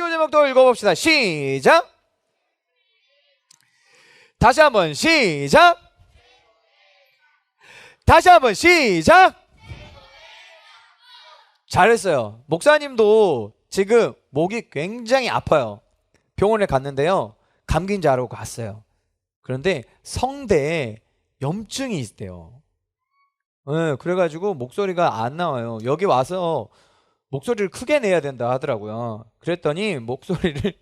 설교 제목도 읽어봅시다. 시작. 다시 한번 시작. 다시 한번 시작. 잘했어요. 목사님도 지금 목이 굉장히 아파요. 병원에 갔는데요, 감기인 줄 알고 갔어요. 그런데 성대에 염증이 있대요. 네, 그래가지고 목소리가 안 나와요. 여기 와서 목소리를 크게 내야 된다 하더라고요. 그랬더니 목소리를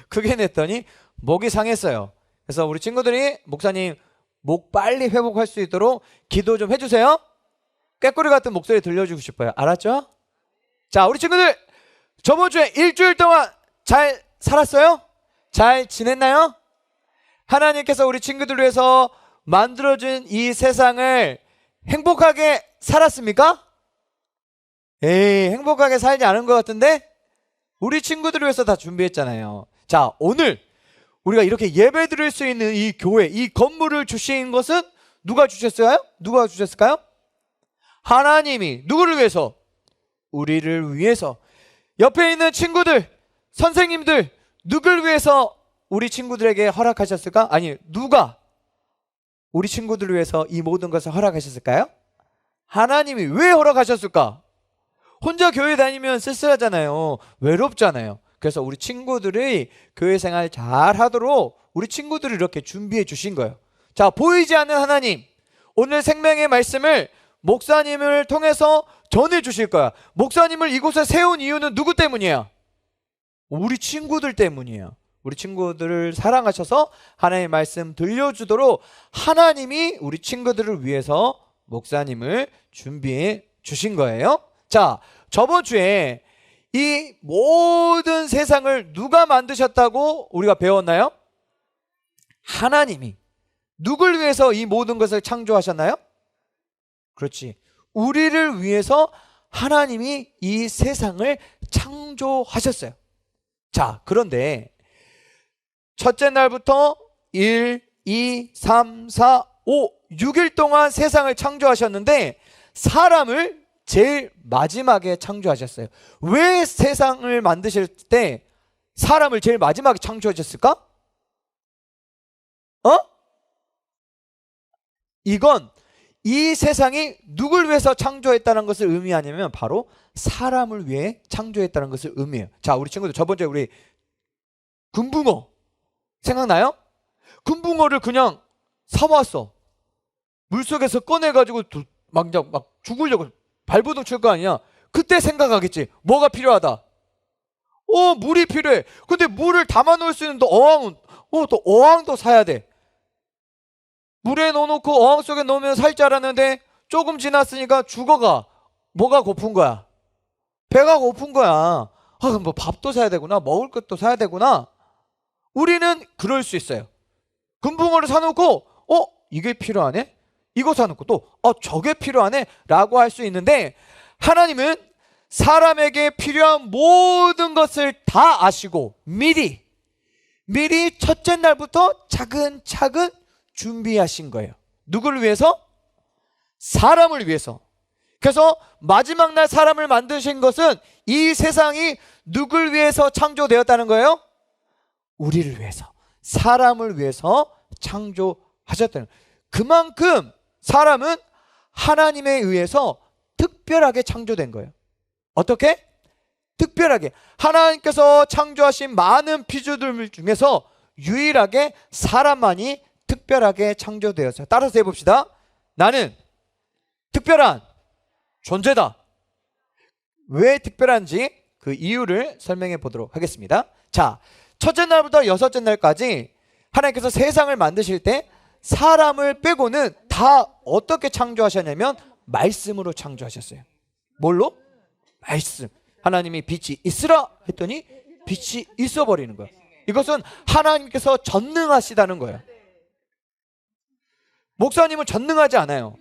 크게 냈더니 목이 상했어요. 그래서 우리 친구들이 목사님 목 빨리 회복할 수 있도록 기도 좀 해주세요. 꾀꼬리 같은 목소리 들려주고 싶어요. 알았죠? 자, 우리 친구들 저번 주에 일주일 동안 잘 살았어요? 잘 지냈나요? 하나님께서 우리 친구들을 위해서 만들어준 이 세상을 행복하게 살았습니까? 에이, 행복하게 살지 않은 것 같은데? 우리 친구들을 위해서 다 준비했잖아요. 자, 오늘 우리가 이렇게 예배 드릴 수 있는 이 교회, 이 건물을 주신 것은 누가 주셨어요? 누가 주셨을까요? 하나님이. 누구를 위해서? 우리를 위해서. 옆에 있는 친구들, 선생님들, 누구를 위해서 우리 친구들에게 허락하셨을까? 아니, 누가 우리 친구들을 위해서 이 모든 것을 허락하셨을까요? 하나님이. 왜 허락하셨을까? 혼자 교회 다니면 쓸쓸하잖아요. 외롭잖아요. 그래서 우리 친구들이 교회 생활 잘 하도록 우리 친구들을 이렇게 준비해 주신 거예요. 자, 보이지 않는 하나님, 오늘 생명의 말씀을 목사님을 통해서 전해 주실 거야. 목사님을 이곳에 세운 이유는 누구 때문이야? 우리 친구들 때문이에요. 우리 친구들을 사랑하셔서 하나님의 말씀 들려주도록 하나님이 우리 친구들을 위해서 목사님을 준비해 주신 거예요. 자, 저번 주에 이 모든 세상을 누가 만드셨다고 우리가 배웠나요? 하나님이. 누굴 위해서 이 모든 것을 창조하셨나요? 그렇지. 우리를 위해서 하나님이 이 세상을 창조하셨어요. 자, 그런데 첫째 날부터 1, 2, 3, 4, 5, 6일 동안 세상을 창조하셨는데 사람을 제일 마지막에 창조하셨어요. 왜 세상을 만드실 때 사람을 제일 마지막에 창조하셨을까? 이건 이 세상이 누굴 위해서 창조했다는 것을 의미하냐면 바로 사람을 위해 창조했다는 것을 의미해요. 자, 우리 친구들 저번 주에 우리 금붕어 생각나요? 금붕어를 그냥 사왔어. 물속에서 꺼내가지고 막 죽으려고 발버둥 칠 거 아니야. 그때 생각하겠지. 뭐가 필요하다? 물이 필요해. 근데 물을 담아 놓을 수 있는 또 어항은 또 어항도 사야 돼. 물에 넣어놓고 어항 속에 넣으면 살 줄 알았는데 조금 지났으니까 죽어가. 뭐가 고픈 거야? 배가 고픈 거야. 그럼 뭐 밥도 사야 되구나. 먹을 것도 사야 되구나. 우리는 그럴 수 있어요. 금붕어를 사놓고 이게 필요하네? 이거 사놓고 또 저게 필요하네? 라고 할 수 있는데 하나님은 사람에게 필요한 모든 것을 다 아시고 미리 첫째 날부터 차근차근 준비하신 거예요. 누구를 위해서? 사람을 위해서. 그래서 마지막 날 사람을 만드신 것은 이 세상이 누굴 위해서 창조되었다는 거예요? 우리를 위해서, 사람을 위해서 창조하셨다는 거예요. 그만큼 사람은 하나님에 의해서 특별하게 창조된 거예요. 어떻게? 특별하게. 하나님께서 창조하신 많은 피조들 중에서 유일하게 사람만이 특별하게 창조되었어요. 따라서 해봅시다. 나는 특별한 존재다. 왜 특별한지 그 이유를 설명해 보도록 하겠습니다. 자, 첫째 날부터 여섯째 날까지 하나님께서 세상을 만드실 때 사람을 빼고는 다 어떻게 창조하셨냐면 말씀으로 창조하셨어요. 뭘로? 말씀. 하나님이 빛이 있으라 했더니 빛이 있어버리는 거예요. 이것은 하나님께서 전능하시다는 거예요. 목사님은 전능하지 않아요.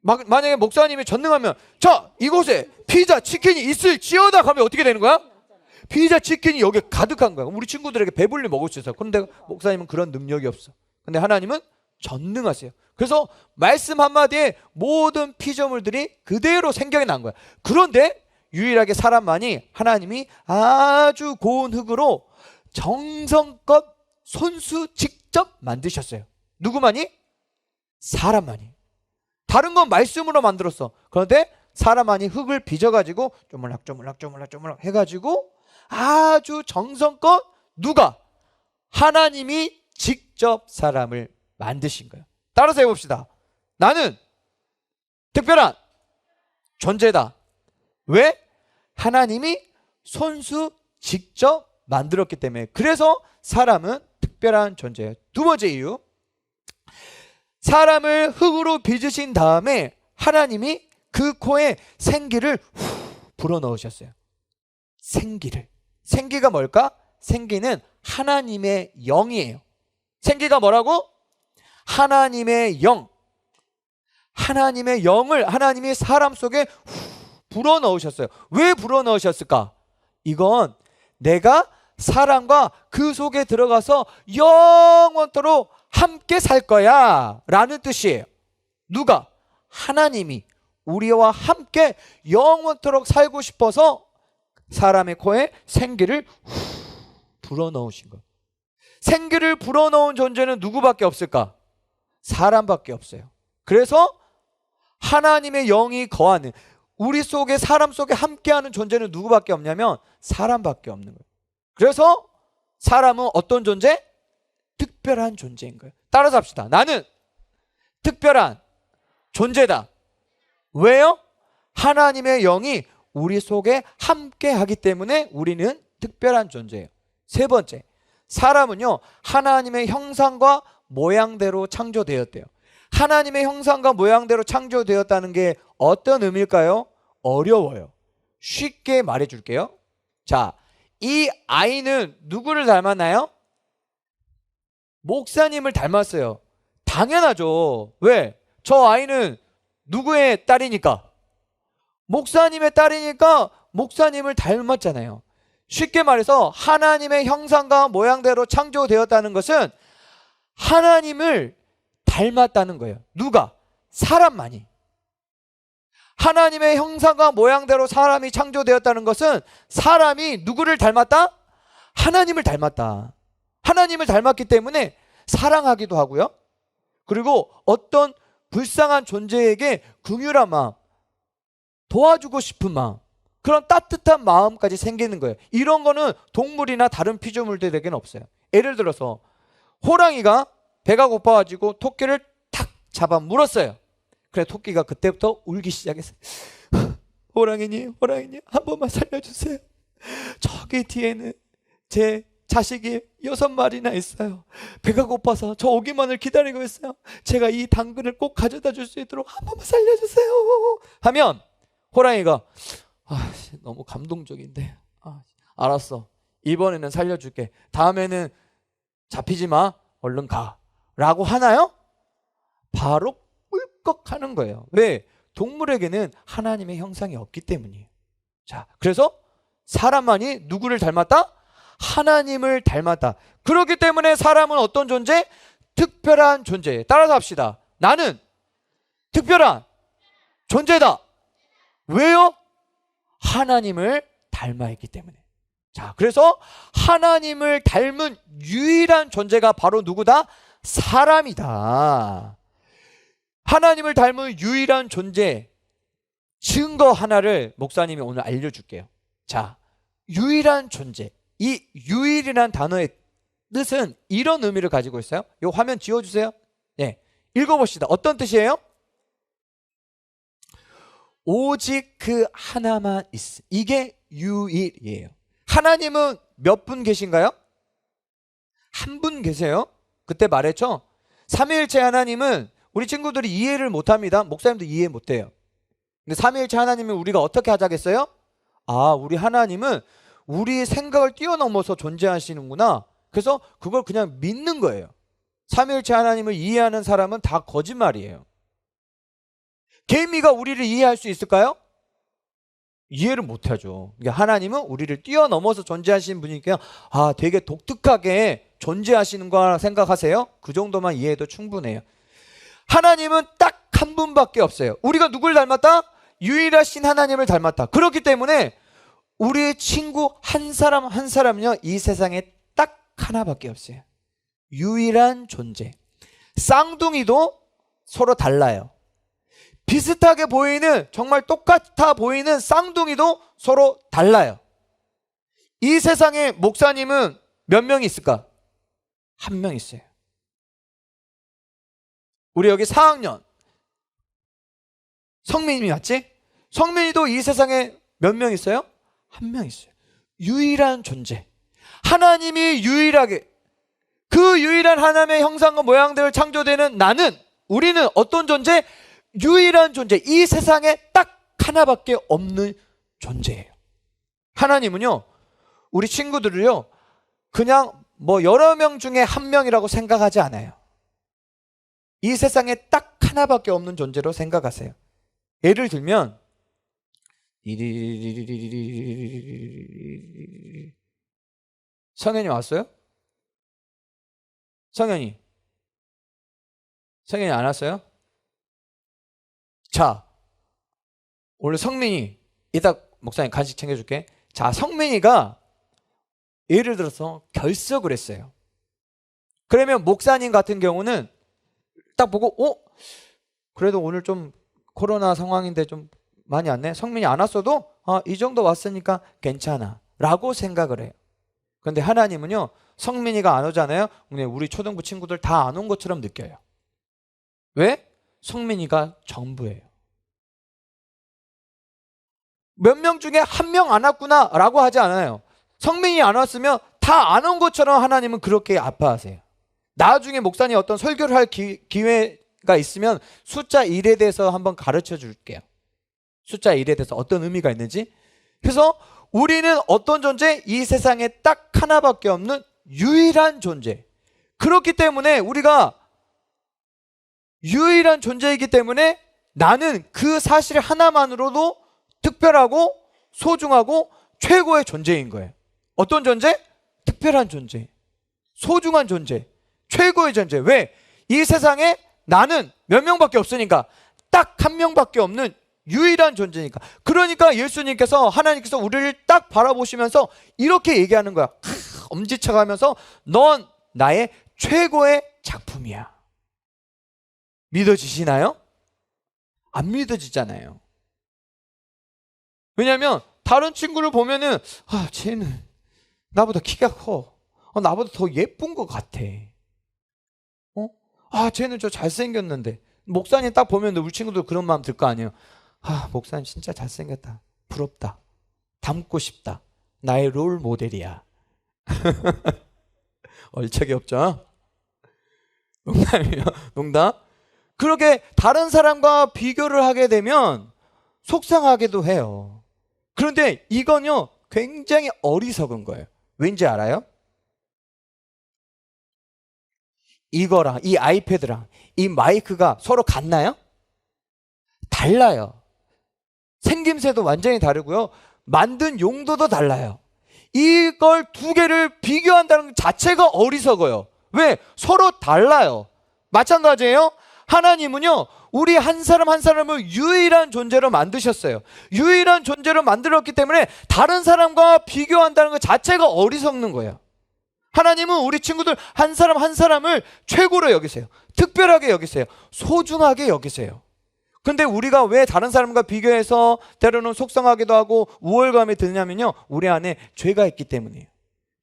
만약에 목사님이 전능하면 자, 이곳에 피자, 치킨이 있을지어다 하면 어떻게 되는 거야? 피자, 치킨이 여기 가득한 거야. 우리 친구들에게 배불리 먹을 수 있어. 그런데 목사님은 그런 능력이 없어. 근데 하나님은 전능하세요. 그래서 말씀 한마디에 모든 피조물들이 그대로 생겨난 거야. 그런데 유일하게 사람만이 하나님이 아주 고운 흙으로 정성껏 손수 직접 만드셨어요. 누구만이? 사람만이. 다른 건 말씀으로 만들었어. 그런데 사람만이 흙을 빚어가지고 쪼물락쪼물락 해가지고 아주 정성껏 누가? 하나님이 직접 사람을 만드신 거예요. 따라서 해봅시다. 나는 특별한 존재다. 왜? 하나님이 손수 직접 만들었기 때문에. 그래서 사람은 특별한 존재예요. 두 번째 이유, 사람을 흙으로 빚으신 다음에 하나님이 그 코에 생기를 불어넣으셨어요. 생기를. 생기가 뭘까? 생기는 하나님의 영이에요. 생기가 뭐라고? 하나님의 영. 하나님의 영을 하나님이 사람 속에 불어넣으셨어요. 왜 불어넣으셨을까? 이건 내가 사람과 그 속에 들어가서 영원토록 함께 살 거야 라는 뜻이에요. 누가? 하나님이 우리와 함께 영원토록 살고 싶어서 사람의 코에 생기를 불어넣으신 거예요. 생기를 불어넣은 존재는 누구밖에 없을까? 사람밖에 없어요. 그래서 하나님의 영이 거하는, 우리 속에, 사람 속에 함께하는 존재는 누구밖에 없냐면 사람밖에 없는 거예요. 그래서 사람은 어떤 존재? 특별한 존재인 거예요. 따라서 합시다. 나는 특별한 존재다. 왜요? 하나님의 영이 우리 속에 함께하기 때문에 우리는 특별한 존재예요. 세 번째, 사람은요 하나님의 형상과 모양대로 창조되었대요. 하나님의 형상과 모양대로 창조되었다는 게 어떤 의미일까요? 어려워요. 쉽게 말해줄게요. 자, 이 아이는 누구를 닮았나요? 목사님을 닮았어요. 당연하죠. 왜? 저 아이는 누구의 딸이니까? 목사님의 딸이니까 목사님을 닮았잖아요. 쉽게 말해서 하나님의 형상과 모양대로 창조되었다는 것은 하나님을 닮았다는 거예요. 누가? 사람만이. 하나님의 형상과 모양대로 사람이 창조되었다는 것은 사람이 누구를 닮았다? 하나님을 닮았다. 하나님을 닮았기 때문에 사랑하기도 하고요. 그리고 어떤 불쌍한 존재에게 긍휼한 마음, 도와주고 싶은 마음, 그런 따뜻한 마음까지 생기는 거예요. 이런 거는 동물이나 다른 피조물들에게는 없어요. 예를 들어서 호랑이가 배가 고파가지고 토끼를 탁 잡아 물었어요. 그래 토끼가 그때부터 울기 시작했어요. 호랑이님 한 번만 살려주세요. 저기 뒤에는 제 자식이 6마리나 있어요. 배가 고파서 저 오기만을 기다리고 있어요. 제가 이 당근을 꼭 가져다 줄 수 있도록 한 번만 살려주세요 하면 호랑이가 너무 감동적인데 알았어, 이번에는 살려줄게, 다음에는 잡히지 마, 얼른 가 라고 하나요? 바로 꿀꺽 하는 거예요. 왜? 동물에게는 하나님의 형상이 없기 때문이에요. 자, 그래서 사람만이 누구를 닮았다? 하나님을 닮았다. 그렇기 때문에 사람은 어떤 존재? 특별한 존재예요. 따라서 합시다. 나는 특별한 존재다. 왜요? 하나님을 닮아 있기 때문에. 자, 그래서 하나님을 닮은 유일한 존재가 바로 누구다? 사람이다. 하나님을 닮은 유일한 존재 증거 하나를 목사님이 오늘 알려줄게요. 자, 유일한 존재. 이 유일이란 단어의 뜻은 이런 의미를 가지고 있어요. 이 화면 지워주세요. 네, 읽어봅시다. 어떤 뜻이에요? 오직 그 하나만 있어. 이게 유일이에요. 하나님은 몇 분 계신가요? 한 분 계세요. 그때 말했죠. 삼위일체 하나님은 우리 친구들이 이해를 못합니다. 목사님도 이해 못해요. 근데 삼위일체 하나님은 우리가 어떻게 하자겠어요? 우리 하나님은 우리의 생각을 뛰어넘어서 존재하시는구나. 그래서 그걸 그냥 믿는 거예요. 삼위일체 하나님을 이해하는 사람은 다 거짓말이에요. 개미가 우리를 이해할 수 있을까요? 이해를 못하죠. 그러니까 하나님은 우리를 뛰어넘어서 존재하시는 분이니까 되게 독특하게 존재하시는 거라 생각하세요? 그 정도만 이해해도 충분해요. 하나님은 딱 한 분밖에 없어요. 우리가 누굴 닮았다? 유일하신 하나님을 닮았다. 그렇기 때문에 우리의 친구 한 사람 한 사람은요, 이 세상에 딱 하나밖에 없어요. 유일한 존재. 쌍둥이도 서로 달라요. 비슷하게 보이는, 정말 똑같아 보이는 쌍둥이도 서로 달라요. 이 세상에 목사님은 몇 명 있을까? 한 명 있어요. 우리 여기 4학년 성민이 맞지? 성민이도 이 세상에 몇 명 있어요? 한 명 있어요. 유일한 존재. 하나님이 유일하게, 그 유일한 하나님의 형상과 모양대로 창조되는 나는, 우리는 어떤 존재? 유일한 존재. 이 세상에 딱 하나밖에 없는 존재예요. 하나님은요, 우리 친구들을요, 그냥 뭐 여러 명 중에 한 명이라고 생각하지 않아요. 이 세상에 딱 하나밖에 없는 존재로 생각하세요. 예를 들면 성현이 왔어요? 성현이 안 왔어요? 자, 오늘 성민이, 이따 목사님 간식 챙겨줄게. 자, 성민이가 예를 들어서 결석을 했어요. 그러면 목사님 같은 경우는 딱 보고, 그래도 오늘 좀 코로나 상황인데 좀 많이 왔네. 성민이 안 왔어도 이 정도 왔으니까 괜찮아 라고 생각을 해요. 그런데 하나님은요, 성민이가 안 오잖아요. 우리 초등부 친구들 다 안 온 것처럼 느껴요. 왜? 성민이가 전부예요. 몇 명 중에 한 명 안 왔구나 라고 하지 않아요. 성민이 안 왔으면 다 안 온 것처럼 하나님은 그렇게 아파하세요. 나중에 목사님 어떤 설교를 할 기회가 있으면 숫자 1에 대해서 한번 가르쳐 줄게요. 숫자 1에 대해서 어떤 의미가 있는지. 그래서 우리는 어떤 존재? 이 세상에 딱 하나밖에 없는 유일한 존재. 그렇기 때문에 우리가 유일한 존재이기 때문에 나는 그 사실 하나만으로도 특별하고 소중하고 최고의 존재인 거예요. 어떤 존재? 특별한 존재, 소중한 존재, 최고의 존재. 왜? 이 세상에 나는 몇 명밖에 없으니까, 딱 한 명밖에 없는 유일한 존재니까. 그러니까 예수님께서, 하나님께서 우리를 딱 바라보시면서 이렇게 얘기하는 거야. 엄지쳐가면서 넌 나의 최고의 작품이야. 믿어지시나요? 안 믿어지잖아요. 왜냐하면 다른 친구를 보면은 쟤는 나보다 키가 커, 나보다 더 예쁜 것 같아, 쟤는 저 잘생겼는데. 목사님 딱 보면 우리 친구들 그런 마음 들 거 아니에요. 목사님 진짜 잘생겼다, 부럽다, 닮고 싶다, 나의 롤 모델이야. 얼척이 없죠? 농담이에요. 농담. 그렇게 다른 사람과 비교를 하게 되면 속상하기도 해요. 그런데 이건요, 굉장히 어리석은 거예요. 왠지 알아요? 이거랑 이 아이패드랑 이 마이크가 서로 같나요? 달라요. 생김새도 완전히 다르고요, 만든 용도도 달라요. 이걸 두 개를 비교한다는 것 자체가 어리석어요. 왜? 서로 달라요. 마찬가지예요. 하나님은요, 우리 한 사람 한 사람을 유일한 존재로 만드셨어요. 유일한 존재로 만들었기 때문에 다른 사람과 비교한다는 것 자체가 어리석는 거예요. 하나님은 우리 친구들 한 사람 한 사람을 최고로 여기세요. 특별하게 여기세요. 소중하게 여기세요. 근데 우리가 왜 다른 사람과 비교해서 때로는 속상하기도 하고 우월감이 드냐면요, 우리 안에 죄가 있기 때문이에요.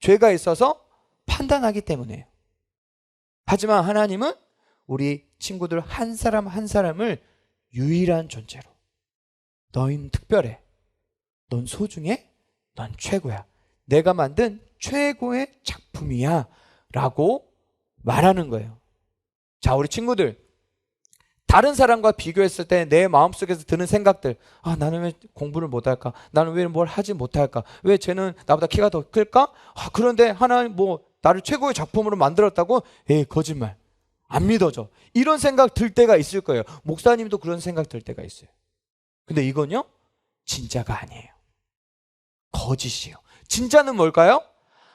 죄가 있어서 판단하기 때문이에요. 하지만 하나님은 우리 친구들 한 사람 한 사람을 유일한 존재로, 너희는 특별해, 넌 소중해, 넌 최고야, 내가 만든 최고의 작품이야 라고 말하는 거예요. 자, 우리 친구들, 다른 사람과 비교했을 때 내 마음속에서 드는 생각들, 나는 왜 공부를 못할까? 나는 왜 뭘 하지 못할까? 왜 쟤는 나보다 키가 더 클까? 그런데 하나님 나를 최고의 작품으로 만들었다고? 에이, 거짓말, 안 믿어져. 이런 생각 들 때가 있을 거예요. 목사님도 그런 생각 들 때가 있어요. 근데 이건요, 진짜가 아니에요. 거짓이에요. 진짜는 뭘까요?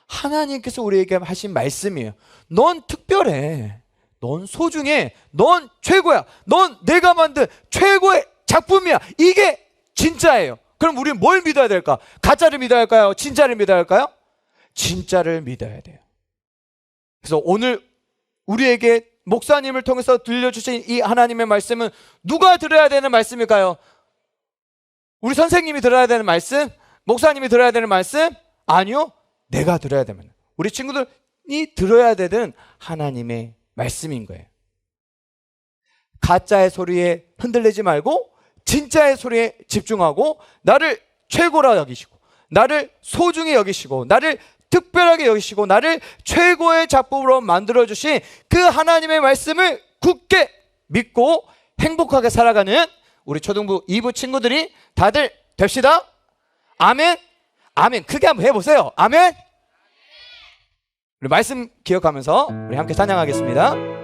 하나님께서 우리에게 하신 말씀이에요. 넌 특별해, 넌 소중해, 넌 최고야, 넌 내가 만든 최고의 작품이야. 이게 진짜예요. 그럼 우리는 뭘 믿어야 될까? 가짜를 믿어야 할까요? 진짜를 믿어야 할까요? 진짜를 믿어야 돼요. 그래서 오늘 우리에게 목사님을 통해서 들려주신 이 하나님의 말씀은 누가 들어야 되는 말씀일까요? 우리 선생님이 들어야 되는 말씀? 목사님이 들어야 되는 말씀? 아니요. 내가 들어야 되는, 우리 친구들이 들어야 되는 하나님의 말씀인 거예요. 가짜의 소리에 흔들리지 말고 진짜의 소리에 집중하고, 나를 최고라 여기시고, 나를 소중히 여기시고, 나를 특별하게 여기시고, 나를 최고의 작품으로 만들어주신 그 하나님의 말씀을 굳게 믿고 행복하게 살아가는 우리 초등부 2부 친구들이 다들 됩시다. 아멘. 아멘. 크게 한번 해보세요. 아멘. 우리 말씀 기억하면서 우리 함께 찬양하겠습니다.